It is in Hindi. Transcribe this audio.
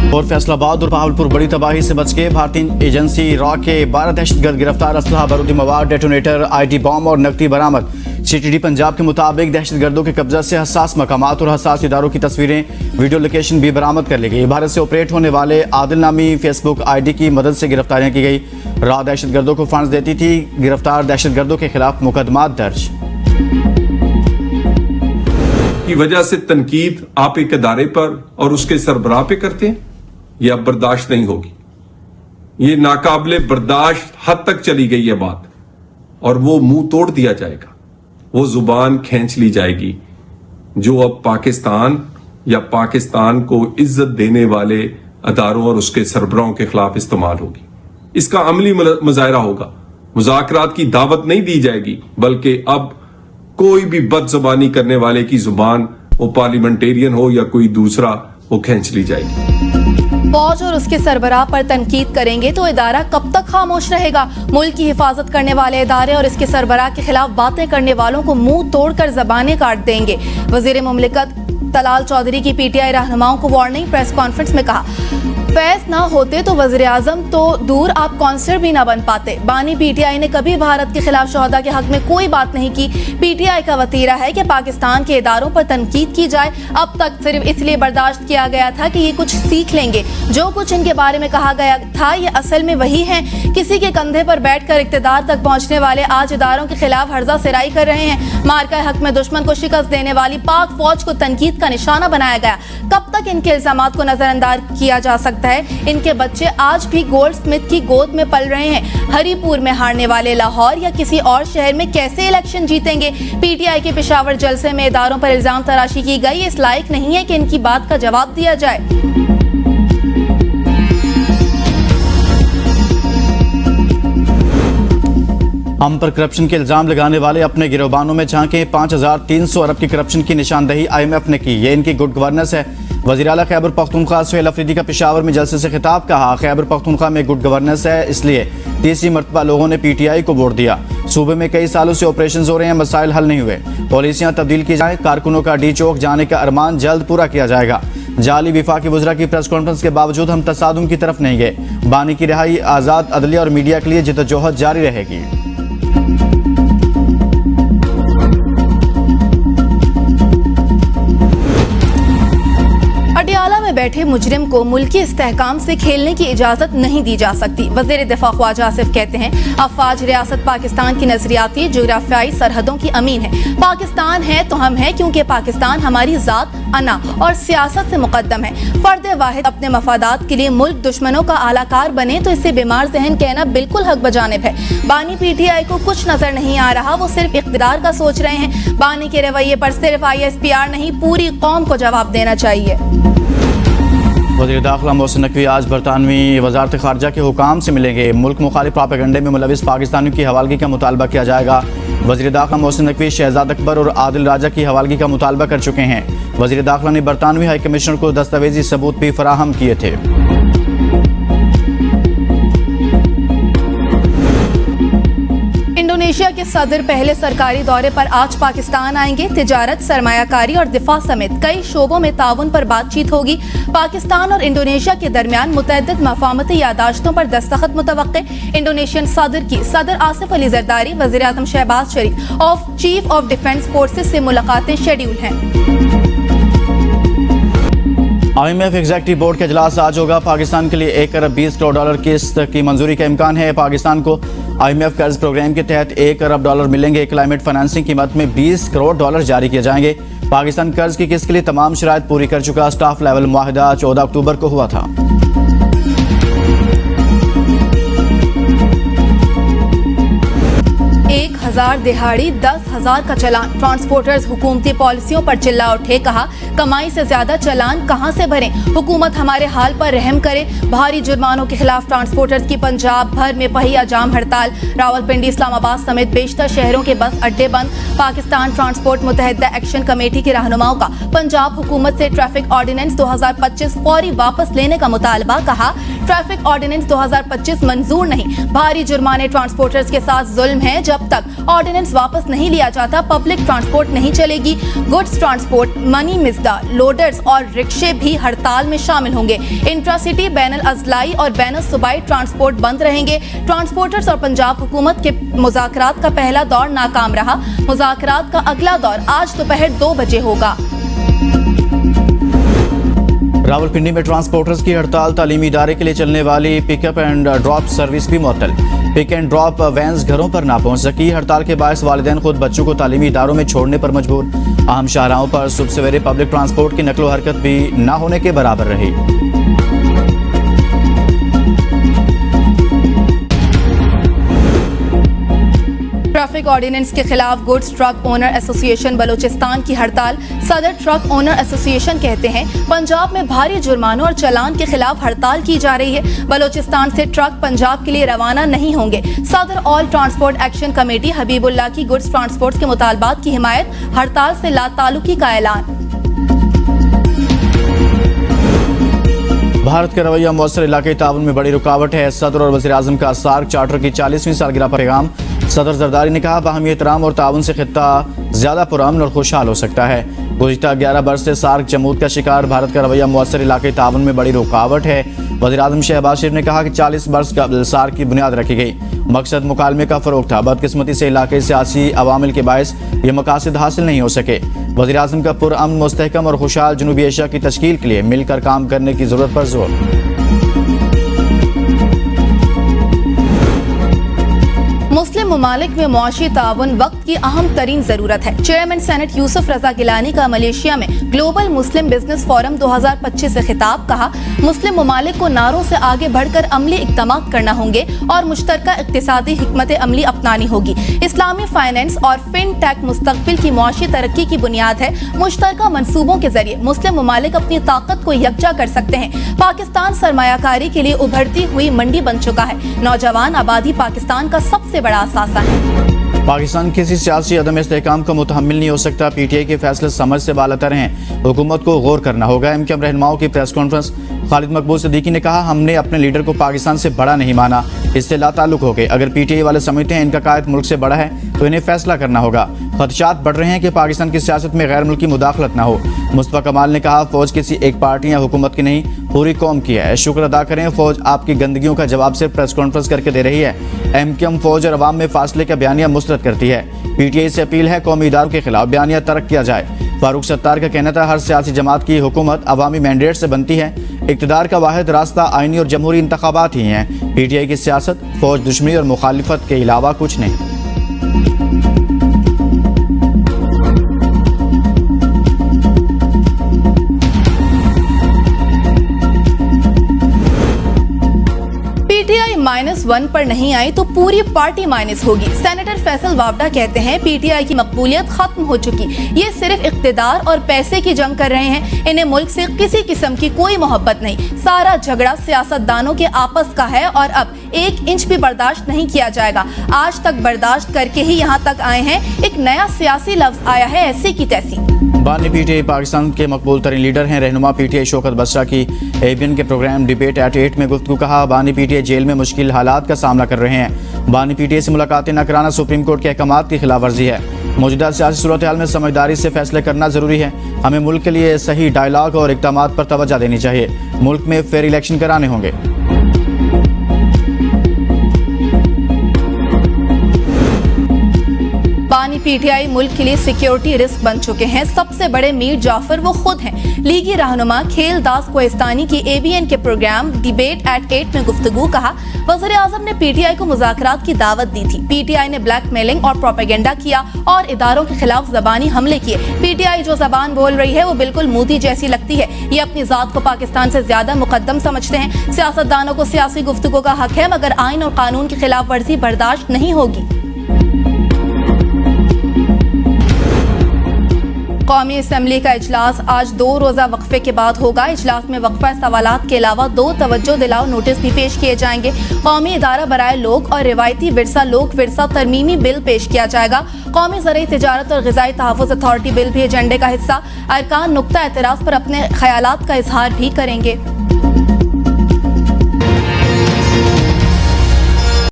और फैसलाबाद और बहावलपुर बड़ी तबाही से बच गए। भारतीय एजेंसी रॉ के 12 दहशतगर्द गिरफ्तार, असलहा, बारूदी मवाद, डेटोनेटर, आईडी बॉम्ब और नकदी बरामद। सीटीडी पंजाब के मुताबिक दहशतगर्दों के कब्जा से हसास मकामात और हसास इदारों की तस्वीरें, वीडियो लोकेशन भी बरामद कर ली गई। भारत से ऑपरेट होने वाले आदिल नामी फेसबुक आईडी की मदद से गिरफ्तारियां की गई। रॉ दहशतगर्दों को फंड्स देती थी। गिरफ्तार दहशतगर्दों के खिलाफ मुकदमा दर्ज। की वजह से तनकीद आप एक इदारे पर और उसके सरबराह पे करते हैं, यह अब बर्दाश्त नहीं होगी। ये नाकाबिले बर्दाश्त हद तक चली गई है बात, और वो मुंह तोड़ दिया जाएगा, वो जुबान खींच ली जाएगी जो अब पाकिस्तान या पाकिस्तान को इज्जत देने वाले अदारों और उसके सरबराहों के खिलाफ इस्तेमाल होगी। इसका अमली मुजाहरा होगा। मुज़ाकरात की दावत नहीं दी जाएगी, बल्कि अब कोई भी बदजुबानी करने वाले की जुबान, वो पार्लियामेंटेरियन हो या कोई दूसरा, वो खींच ली जाएगी। फौज और उसके सरबराह पर तनकीद करेंगे तो इदारा कब तक खामोश रहेगा? मुल्क की हिफाजत करने वाले इदारे और इसके सरबराह के खिलाफ बातें करने वालों को मुंह तोड़कर जबानें काट देंगे। वजीर मुमलिकत तलाल चौधरी की पीटीआई रहनुमाओं को वार्निंग। प्रेस कॉन्फ्रेंस में कहा, फैज ना होते तो वज़ीर आज़म तो दूर, आप काउंसलर भी ना बन पाते। बानी पीटीआई ने कभी भारत के खिलाफ शोहदा के हक में कोई बात नहीं की। पीटीआई का वतीरा है कि पाकिस्तान के इदारों पर तनकीद की जाए। अब तक सिर्फ इसलिए बर्दाश्त किया गया था कि ये कुछ सीख लेंगे। जो कुछ इनके बारे में कहा गया था ये असल में वही है। किसी के कंधे पर बैठकर इक़्तिदार तक पहुंचने वाले आज इदारों के खिलाफ हर्जा सिराई कर रहे हैं। मार्का हक में दुश्मन को शिकस्त देने वाली पाक फौज को तनकीद का निशाना बनाया गया। कब तक इनके इल्जामात को नजरअंदाज किया जा सकता है? इनके बच्चे आज भी गोल्ड स्मिथ की गोद में पल रहे हैं। हरीपुर में हारने वाले लाहौर या किसी और शहर में कैसे इलेक्शन जीतेंगे? पीटीआई के पेशावर जलसे में इदारों पर इल्जाम तराशी की गई, इस लायक नहीं है कि इनकी बात का जवाब दिया जाए। हम पर करप्शन के इल्जाम लगाने वाले अपने गिरोबानों में झांके। 5300 अरब की करप्शन की निशानदही IMF ने की। ये इनकी गुड गवर्नेंस है। वज़ीर आला खैबर पख्तूनख्वा सुहेल अफरीदी का पेशावर में जलसे से खिताब। कहा, खैबर पख्तूनख्वा में गुड गवर्नेंस है, इसलिए तीसरी मरतबा लोगों ने PTI को वोट दिया। सूबे में कई सालों से ऑपरेशन हो रहे हैं, मसाइल हल नहीं हुए। पॉलिसियां तब्दील की जाए। कारकुनों का डी चौक जाने का अरमान जल्द पूरा किया जाएगा। जाली विफाकी वज़रा की प्रेस कॉन्फ्रेंस के बावजूद हम तसादुम की तरफ नहीं गए। बानी की रिहाई, आज़ाद अदलिया और मीडिया के लिए जिद्दोजहद जारी रहेगी। पटियाला में बैठे मुजरिम को मुल्की इस्तेहकाम से खेलने की इजाजत नहीं दी जा सकती। वज़ीर दिफा ख्वाजा आसिफ कहते हैं, अफवाज रियासत पाकिस्तान की नजरियाती जोग्राफियाई सरहदों की अमीन है। पाकिस्तान है तो हम हैं, क्योंकि पाकिस्तान हमारी जात, अना और सियासत से मुकद्दम है। फर्द वाहिद अपने मफादात के लिए मुल्क दुश्मनों का आलाकार बने तो इससे बीमार जहन कहना बिल्कुल हक बजानिब है। बानी PTI को कुछ नजर नहीं आ रहा, वो सिर्फ इख्तिदार का सोच रहे हैं। बानी के रवैये पर सिर्फ ISPR नहीं, पूरी कौम को जवाब देना चाहिए। वज़ीर दाखिला मोहसिन नकवी आज बरतानवी वज़ारत ख़ारजा के हुकाम से मिलेंगे। मुल्क मुखालिफ प्रोपेगेंडे में मुलविस पाकिस्तानियों की हवालगी का मुतालबा किया जाएगा। वज़ीर दाखिला मोहसिन नकवी शहजाद अकबर और आदिल राजा की हवालगी का मुतालबा कर चुके हैं। वज़ीर दाखिला ने बरतानवी हाई कमिश्नर को दस्तावेजी सबूत भी फराहम किए थे। इंडोनेशिया के सदर पहले सरकारी दौरे पर आज पाकिस्तान आएंगे। तिजारत, सरमायाकारी और दिफा समेत कई शोबों में ताउन पर बातचीत होगी। पाकिस्तान और इंडोनेशिया के दरमियान मुतअद्दिद मफाहमती यादाश्तों पर दस्तखत मुतवक्के। इंडोनेशियन सदर की सदर आसिफ अली जरदारी, वज़ीर आज़म शहबाज शरीफ और चीफ ऑफ डिफेंस फोर्सेस से मुलाकातें शेड्यूल हैं। IMF एग्जीक्यूटिव बोर्ड का इजलास आज होगा। पाकिस्तान के लिए 1 अरब 20 करोड़ डॉलर किस्त की मंजूरी का इम्कान है। पाकिस्तान को IMF कर्ज प्रोग्राम के तहत 1 अरब डॉलर मिलेंगे। क्लाइमेट फाइनेंसिंग की मद में 20 करोड़ डॉलर जारी किए जाएंगे। पाकिस्तान कर्ज की किस्त के लिए तमाम शराइत पूरी कर चुका। स्टाफ लेवल मुआहदा 14 अक्टूबर को हुआ था। 1000 दिहाड़ी 10,000 का चालान। ट्रांसपोर्टर्स हुकूमती पॉलिसियों पर चिल्ला उठे। कहा, कमाई से ज्यादा चालान कहां से भरें? हुकूमत हमारे हाल पर रहम करे। भारी जुर्मानों के खिलाफ ट्रांसपोर्टर्स की पंजाब भर में पहिया जाम हड़ताल। रावलपिंडी, इस्लामाबाद समेत बेशतर शहरों के बस अड्डे बंद। पाकिस्तान ट्रांसपोर्ट मुतहदा एक्शन कमेटी के रहनुमाओं का पंजाब हुकूमत से ट्रैफिक ऑर्डिनेंस 2025 फौरी वापस लेने का मुतालबा। कहा, ट्रैफिक ऑर्डिनेंस 2025 मंजूर नहीं। भारी जुर्माने ट्रांसपोर्टर्स के साथ जुल्म है। जब तक ऑर्डिनेंस वापस नहीं लिया जाता, पब्लिक ट्रांसपोर्ट नहीं चलेगी। गुड्स ट्रांसपोर्ट, मनी मिसदा, लोडर्स और रिक्शे भी हड़ताल में शामिल होंगे। इंट्रासिटी, बैनुल अजलाई और बैनुल सूबाई ट्रांसपोर्ट बंद रहेंगे। ट्रांसपोर्टर्स और पंजाब हुकूमत के मुज़ाकरात का पहला दौर नाकाम रहा। मुज़ाकरात का अगला दौर आज दोपहर 2 बजे होगा। रावलपिंडी में ट्रांसपोर्टर्स की हड़ताल, तालीमी इदारे के लिए चलने वाली पिकअप एंड ड्रॉप सर्विस भी मुअत्तल। पिक एंड ड्रॉप वैन्स घरों पर ना पहुंच सकी। हड़ताल के बायस वालिदैन खुद बच्चों को तालीमी इदारों में छोड़ने पर मजबूर। अहम शाहराहों पर सुबह सवेरे पब्लिक ट्रांसपोर्ट की नकलो हरकत भी ना होने के बराबर रही। ट्रैफिक ऑर्डिनेंस के खिलाफ goods truck owner association Balochistan की हड़ताल। सदर ट्रक ओनर एसोसिएशन कहते हैं पंजाब में भारी जुर्मानों और चालान के खिलाफ हड़ताल की जा रही है। बलोचिस्तान से ट्रक पंजाब के लिए रवाना नहीं होंगे। सदर all transport action committee Habibullah की गुड्स ट्रांसपोर्ट के मुतालबात की हिमायत, हड़ताल से लाताल्लुकी का ऐलान। भारत का रवैया मौसर इलाके ताउन में बड़ी रुकावट है। सदर और वज़ीर आज़म का सार्क चार्टर की 40वीं सालगिरह पर पैगाम। सदर जरदारी ने कहा बाहमी एहतराम और ताउन से खित्ता ज्यादा पुरअमन और खुशहाल हो सकता है। गुज़िश्ता 11 बरस से सार्क जमूद का शिकार भारत का रवैया मौसर इलाके ताउन में बड़ी रुकावट है। वज़ीर आज़म शहबाज शरीफ ने कहा कि 40 बरस कबल सार्क की बुनियाद रखी गई। मकसद मुकालमे का फरोग था। बदकिस्मती से इलाके सियासी अवामिल के बायस ये मकासद हासिल नहीं हो सके। वज़ीर आज़म का पुरअमन, मुस्तहकम और खुशहाल जनूबी एशिया की तश्कील के लिए मिलकर काम करने की जरूरत पर जोर। मुस्लिम ममालिक में मुआशी ताउन वक्त की अहम तरीन जरूरत है। चेयरमैन सेनेट यूसुफ रजा गिलानी का मलेशिया में ग्लोबल मुस्लिम बिजनेस फोरम 2025 से खिताब। कहा मुस्लिम ममालिक को नारों से आगे बढ़कर अमली इक़दामात करना होंगे और मुश्तरका इक़्तिसादी हिकमत अमली अपनानी होगी। इस्लामी फाइनेंस और फिनटेक मुस्तक़बिल की मुआशी तरक्की की बुनियाद है। मुश्तरका मंसूबों के जरिए मुस्लिम ममालिक अपनी ताकत को यकजा कर सकते हैं। पाकिस्तान सरमायाकारी के लिए उभरती हुई मंडी बन चुका है। नौजवान आबादी पाकिस्तान का सबसे बड़ा असासा है। पाकिस्तान किसी सियासी अदम इस्तेहकाम का मुतहम्मिल नहीं हो सकता। पीटीआई के फैसले समझ से बालातर हैं। हुकूमत को गौर करना होगा। एमकेएम रहनुमाओं की प्रेस कॉन्फ्रेंस। खालिद मकबूल सिद्दीकी ने कहा हमने अपने लीडर को पाकिस्तान से बड़ा नहीं माना, इससे लाताल्लुक हो गए। अगर पीटीआई वाले समझते हैं इनका कायद मुल्क से बड़ा है तो इन्हें फैसला करना होगा। खदशात बढ़ रहे हैं कि पाकिस्तान की सियासत में गैर मुल्की मुदाखलत न हो। मुस्तफा कमाल ने कहा फौज किसी एक पार्टी या हुकूमत की नहीं, पूरी कौम की है। शुक्र अदा करें फौज आपकी गंदगियों का जवाब सिर्फ प्रेस कॉन्फ्रेंस करके दे रही है। एमकेएम फौज और अवाम में फासले का बयानिया मुस्तरद करती है। पीटीआई से अपील है कौमी इदारों के खिलाफ बयानिया तर्क किया जाए। फारूक सत्तार का कहना था हर सियासी जमात की हुकूमत अवामी मैंडेट से बनती है। इक़्तिदार का वाहिद रास्ता आईनी और जमहूरी इंतखाबात ही हैं। पीटीआई की सियासत फौज दुश्मनी और मुखालिफत के अलावा कुछ नहीं। पीटीआई -1 पर नहीं आई तो पूरी पार्टी माइनस होगी। सेनेटर फैसल वावडा कहते हैं पीटीआई की मकबूलियत खत्म हो चुकी। ये सिर्फ इख्तिदार और पैसे की जंग कर रहे हैं। इन्हें मुल्क से किसी किस्म की कोई मोहब्बत नहीं। सारा झगड़ा सियासतदानों के आपस का है और अब 1 इंच भी बर्दाश्त नहीं किया जाएगा। आज तक बर्दाश्त करके ही यहाँ तक आए हैं। एक नया सियासी लफ्ज आया है ऐसी की तैसी। बानी पीटीआई पाकिस्तान के मकबूल तरीन लीडर हैं। रहनुमा पीटीआई शौकत बसरा की एबीएन के प्रोग्राम डिबेट एट 8 में गुफ्तगू। कहा बानी पीटीआई जेल में मुश्किल हालात का सामना कर रहे हैं। बानी पीटीआई से मुलाकातें न कराना सुप्रीम कोर्ट के अहकामात की खिलाफ वर्जी है। मौजूदा सियासी सूरत हाल में समझदारी से फैसले करना जरूरी है। हमें मुल्क के लिए सही डायलॉग और इक़दामात पर तवज्जो देनी चाहिए। मुल्क में फेयर इलेक्शन कराने होंगे। बानी पीटीआई मुल्क के लिए सिक्योरिटी रिस्क बन चुके हैं। सबसे बड़े मीर जाफर वो खुद हैं। लीगी रहनुमा खेलदास कोहिस्तानी की एबीएन के प्रोग्राम डिबेट एट 8 में गुफ्तगू। कहा वज़ीर आज़म ने पीटीआई को मुज़ाकरात की दावत दी थी। पीटीआई ने ब्लैकमेलिंग और प्रोपेगेंडा किया और इदारों के खिलाफ ज़बानी हमले किए। पीटीआई जो ज़बान बोल रही है वो बिल्कुल मोदी जैसी लगती है। ये अपनी ज़ात को पाकिस्तान से ज्यादा मुकद्दम समझते हैं। सियासतदानों को सियासी गुफ्तगू का हक है मगर आइन और कानून की खिलाफ वर्जी बर्दाश्त नहीं होगी। कौमी असम्बली का इजलास आज 2 रोज़ा वक्फे के बाद होगा। इजलास में वक्फा सवालात के अलावा 2 तवज्जो दिलाओ नोटिस भी पेश किए जाएंगे। कौमी इदारा बराए लोग और रिवायती विरसा लोक विरसा तरमीमी बिल पेश किया जाएगा। कौमी ज़राई तिजारत और ग़िज़ाई तहफ़्फ़ुज़ अथॉरिटी बिल भी एजेंडे का हिस्सा। अरकान नुक्ता एतराज़ पर अपने ख्यालात का इजहार भी करेंगे।